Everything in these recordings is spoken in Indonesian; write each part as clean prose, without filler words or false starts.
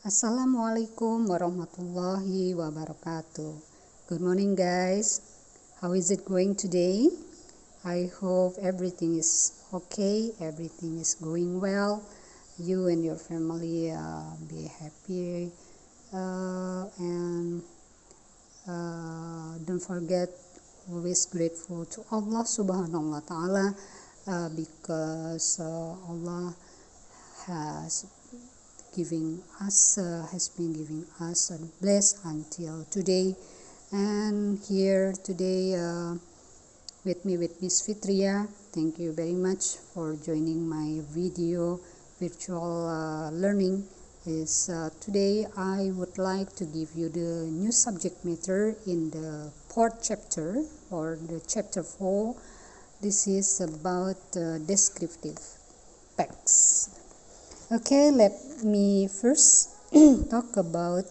Assalamualaikum warahmatullahi wabarakatuh. Good morning, guys. How is it going today? I hope everything is okay, everything is going well. You and your family be happy, and don't forget always grateful to Allah Subhanahu wa Ta'ala, because Allah has been giving us a bless until today. And here today with Miss Fitria. Thank you very much for joining my virtual learning. Today I would like to give you the new subject matter in the fourth chapter, or the chapter 4. This is about descriptive text. Okay, let me first read about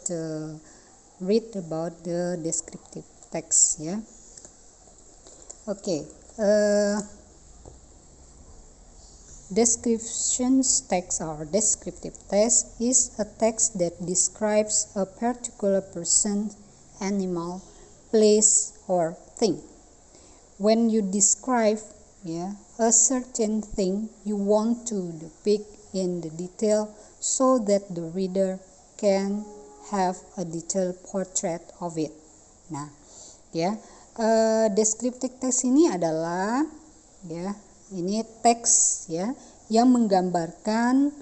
the descriptive text. Yeah. Okay. Descriptions text or descriptive text is a text that describes a particular person, animal, place, or thing. When you describe a certain thing, you want to depict in the detail so that the reader can have a detailed portrait of it. Nah, descriptive text ini adalah ini teks yang menggambarkan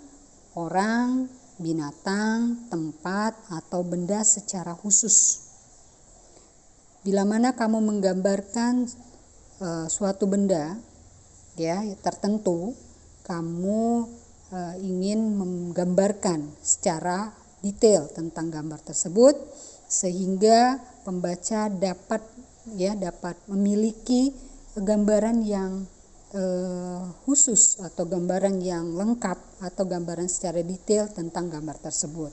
orang, binatang, tempat atau benda secara khusus. Bila mana kamu menggambarkan suatu benda tertentu, kamu ingin menggambarkan secara detail tentang gambar tersebut sehingga pembaca dapat memiliki gambaran yang khusus atau gambaran yang lengkap atau gambaran secara detail tentang gambar tersebut.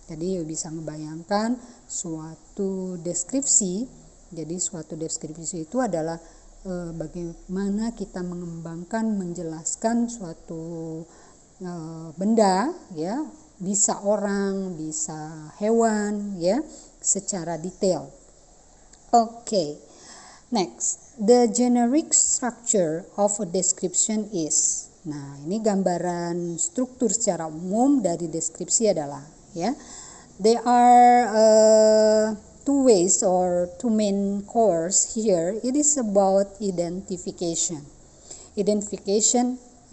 Jadi bisa membayangkan suatu deskripsi. Jadi suatu deskripsi itu adalah bagaimana kita mengembangkan, menjelaskan suatu benda, bisa orang, bisa hewan, secara detail. Okay, next, the generic structure of a description is. Nah, ini gambaran struktur secara umum dari deskripsi adalah, there are two ways or two main cores here. It is about identification.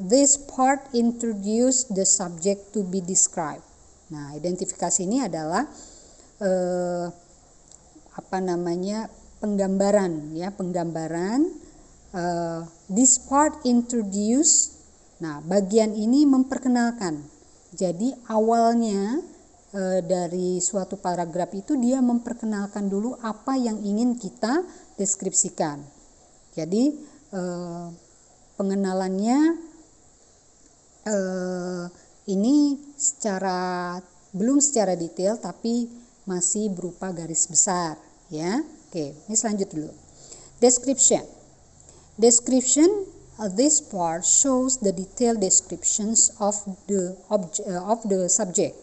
This part introduce the subject to be described. Nah, identifikasi ini adalah penggambaran. This part introduce. Nah, bagian ini memperkenalkan. Jadi awalnya dari suatu paragraf itu dia memperkenalkan dulu apa yang ingin kita deskripsikan. Jadi pengenalannya ini belum secara detail tapi masih berupa garis besar. Oke, ini selanjut dulu. Description. This part shows the detailed descriptions of the subject.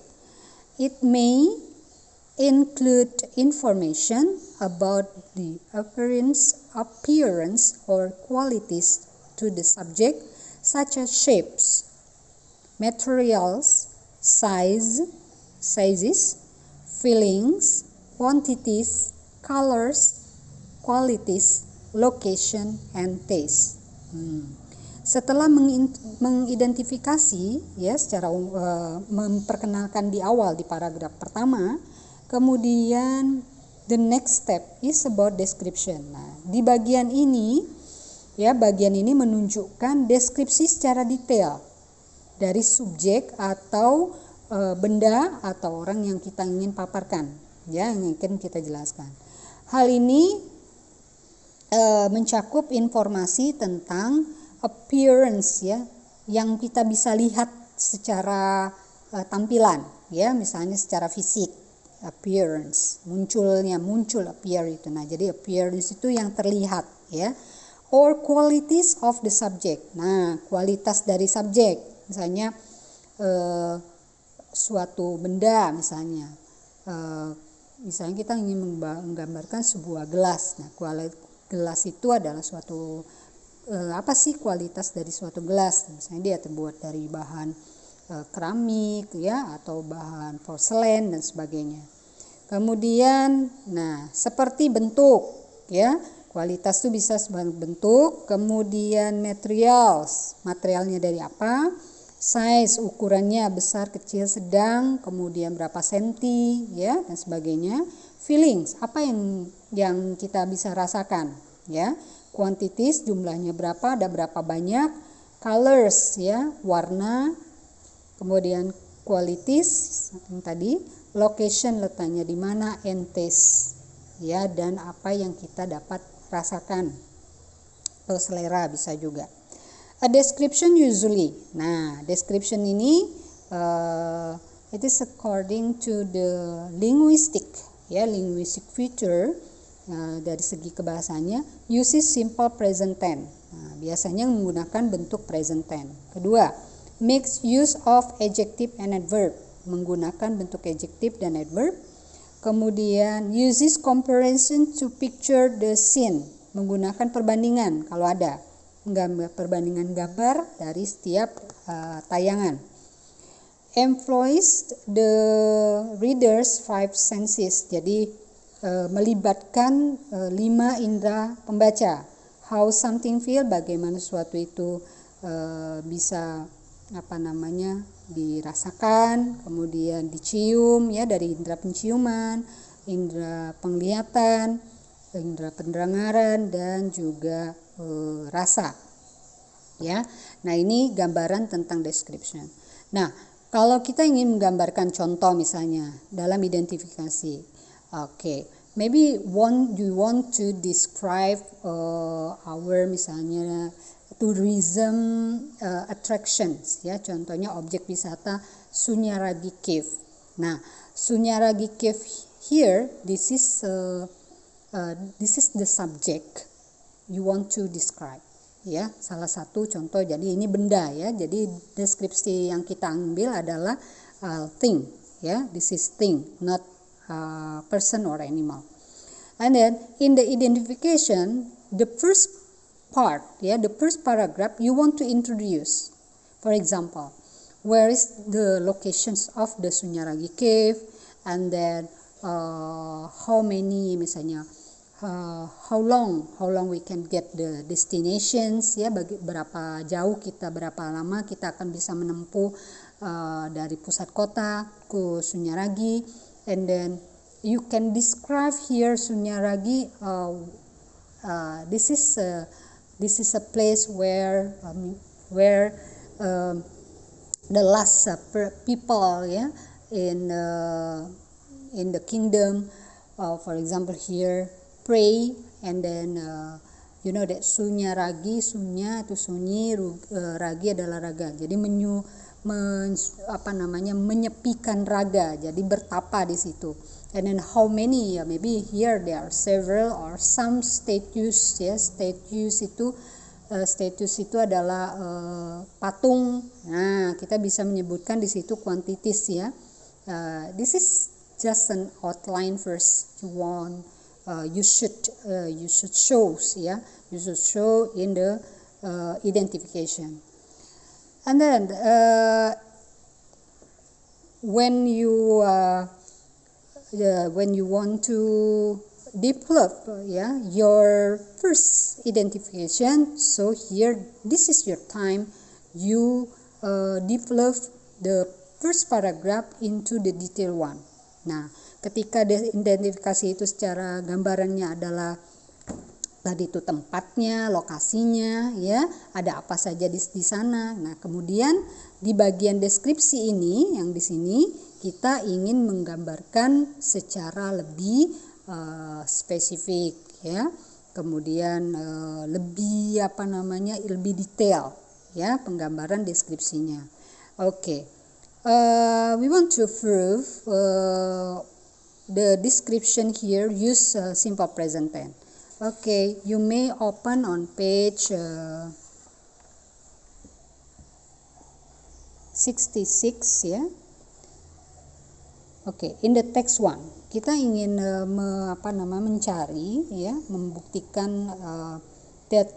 It may include information about the appearance or qualities to the subject, such as shapes, materials, sizes, feelings, quantities, colors, qualities, location, and taste. Setelah mengidentifikasi secara memperkenalkan di awal di paragraf pertama, kemudian the next step is about description. Nah, di bagian ini menunjukkan deskripsi secara detail dari subjek atau benda atau orang yang kita ingin paparkan, yang ingin kita jelaskan. Hal ini mencakup informasi tentang appearance yang kita bisa lihat secara tampilan, misalnya secara fisik, appearance, muncul appear itu. Nah, jadi appearance itu yang terlihat, or qualities of the subject. Nah, kualitas dari subjek, misalnya suatu benda misalnya. Misalnya kita ingin menggambarkan sebuah gelas. Nah, gelas itu adalah suatu apa sih kualitas dari suatu gelas? Misalnya dia terbuat dari bahan keramik ya, atau bahan porselen dan sebagainya. Kemudian, nah seperti bentuk ya, kualitas itu bisa sebagai bentuk. Kemudian materialnya dari apa? Size, ukurannya besar, kecil, sedang, kemudian berapa senti ya, dan sebagainya. Feelings, apa yang kita bisa rasakan ya. Quantities, jumlahnya berapa, ada berapa banyak. Colors ya, warna. Kemudian qualities yang tadi, location, letaknya di mana, and taste ya, dan apa yang kita dapat rasakan atau selera bisa juga. A description usually. Nah, description ini it is according to the linguistic feature, dari segi kebahasanya, uses simple present tense. Nah, biasanya menggunakan bentuk present tense. Kedua, makes use of adjective and adverb, menggunakan bentuk adjective dan adverb. Kemudian uses comparison to picture the scene, menggunakan perbandingan kalau ada, perbandingan gambar dari setiap tayangan. Employs the reader's five senses, jadi melibatkan 5 indera pembaca. How something feel, bagaimana sesuatu itu bisa dirasakan, kemudian dicium ya, dari indera penciuman, indera penglihatan, indera pendengaran, dan juga rasa ya. Nah, ini gambaran tentang description. Nah, kalau kita ingin menggambarkan contoh misalnya dalam identifikasi, maybe you want to describe our misalnya tourism attractions ya, contohnya objek wisata Sunyaragi Cave. Nah, Sunyaragi Cave here, this is the subject you want to describe ya, salah satu contoh. Jadi ini benda ya, jadi deskripsi yang kita ambil adalah thing ya, this is thing, not person or animal. And then in the identification, the first part the first paragraph you want to introduce. For example, where is the locations of the Sunyaragi Cave, and then how many misalnya how long we can get the destinations ya, berapa lama kita akan bisa menempuh dari pusat kota ke Sunyaragi. And then you can describe here Sunyaragi. This is a place where the last people in the kingdom, for example here, pray, and then you know that Sunyaragi, Sunya itu sunyi, ragi adalah raga. Jadi menyepikan raga, jadi bertapa di situ. And then how many, maybe here there are several or some statues ya. Statues itu adalah patung. Nah, kita bisa menyebutkan di situ quantities ya. This is just an outline first. You should show in the identification. And then when you want to develop your first identification, so here this is your time you develop the first paragraph into the detail one. Nah, ketika identifikasi itu secara gambarannya adalah tadi itu tempatnya, lokasinya ya, ada apa saja di sana. Nah, kemudian di bagian deskripsi ini yang di sini kita ingin menggambarkan secara lebih spesifik ya. Kemudian lebih lebih detail ya penggambaran deskripsinya. We want to prove the description here use simple present tense. You may open on page 66 ya. Oke, in the text 1 kita ingin mencari ya, membuktikan that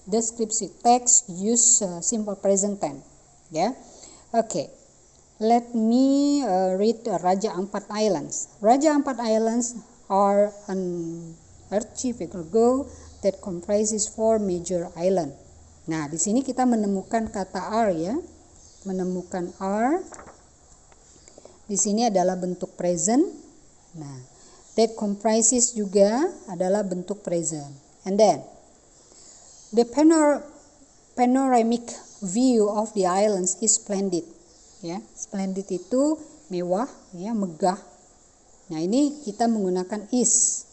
descriptive text use simple present tense ya. Oke. Let me read Raja Ampat Islands. Raja Ampat Islands are an archipelago that comprises 4 major island. Nah, di sini kita menemukan kata are ya. Menemukan are di sini adalah bentuk present. Nah, that comprises juga adalah bentuk present. And then the panoramic view of the islands is splendid. Ya, splendid itu mewah, ya, megah. Nah, ini kita menggunakan is.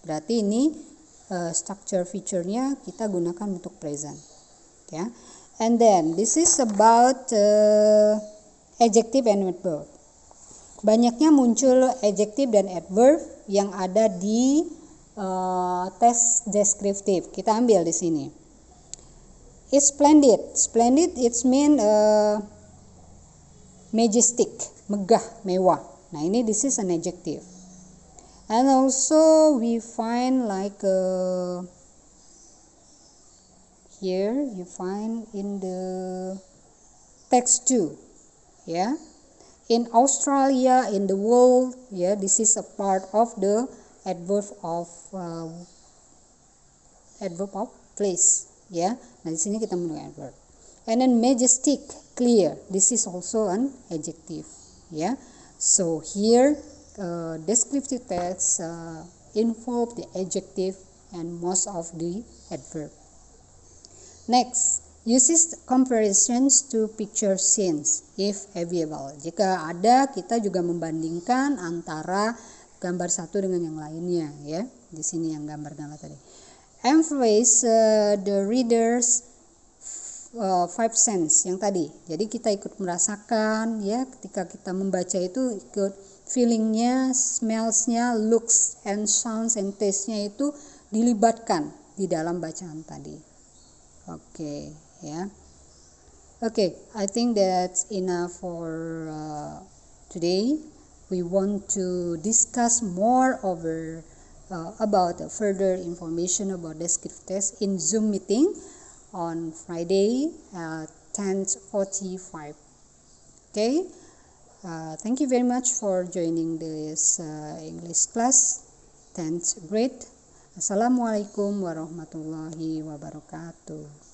Berarti ini structure feature-nya kita gunakan bentuk present. Ya. And then this is about adjective and adverb. Banyaknya muncul adjective dan adverb yang ada di tes deskriptif. Kita ambil di sini. It's splendid. Splendid it mean majestic, megah, mewah. Nah, ini this is an adjective. And also we find like here you find in the text 2, yeah. In Australia, in the world, yeah, this is a part of the adverb of place, ya. Nah, di sini kita menggunakan adverb. And then majestic, clear. This is also an adjective, ya. So here descriptive text involve the adjective and most of the adverb. Next, uses comparisons to picture scenes if available. Jika ada, kita juga membandingkan antara gambar satu dengan yang lainnya, ya. Di sini yang gambar-gambar tadi. Emphasize the readers five sense yang tadi. Jadi kita ikut merasakan, ya, ketika kita membaca itu ikut feelingnya, smells-nya, looks and sounds and taste-nya itu dilibatkan di dalam bacaan tadi. Oke, ya. Okay, I think that's enough for today. We want to discuss more about further information about descriptive text in Zoom meeting on Friday at 10:45. Okay, thank you very much for joining this English class 10th grade. Assalamualaikum warahmatullahi wabarakatuh.